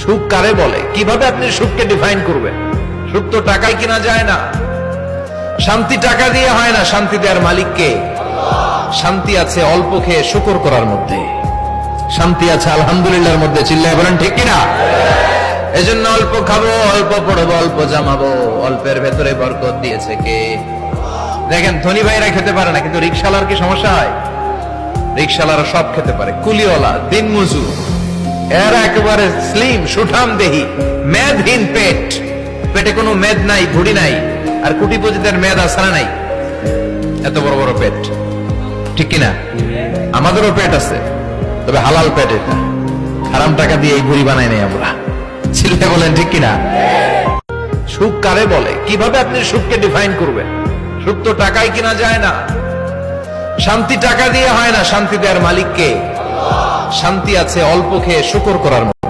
সুখ কারে বলে? কিভাবে আপনি সুখকে ডিফাইন করবেন? সুখ তো টাকায় কিনা যায় না। শান্তি টাকা দিয়ে হয় না, শান্তি দেওয়ার মালিক কে? শান্তি আছে অল্প খেয়ে শুকর করার মধ্যে, শান্তি আছে আলহামদুলিল্লাহর মধ্যে। চিল্লায় বলেন ঠিক কিনা? এজন্য অল্প খাবো, অল্প পড়বো, অল্প জামাবো, অল্পের ভেতরে বরকত দিয়েছে কে? দেখেন ধনী ভাইরা খেতে পারে না, কিন্তু রিকশালার কি সমস্যা হয়? রিকশালারা সব খেতে পারে। কুলিওয়ালা, দিনমজুর, এরা একেবারে স্লিম সুঠাম দেহি, মেদহীন পেট, পেটে কোনো মেদ নাই, ভুড়ি নাই। আর কোটিপতিদের মেদ আসারা নাই, এত বড় বড় পেট, ঠিক কিনা? আমাদেরও পেট আছে, তবে হালাল পেট। এটা হারাম টাকা দিয়ে এই ভুড়ি বানাই নাই আমরা। ছেলে বলেন ঠিক কিনা? সুখ কারে বলে? কিভাবে আপনি সুখকে ডিফাইন করবেন? সুখ তো টাকায় কিনা যায় না। শান্তি টাকা দিয়ে হয় না, শান্তি দেওয়ার মালিক কে? শান্তি আছে অল্প খেয়ে শুকর করার মধ্যে।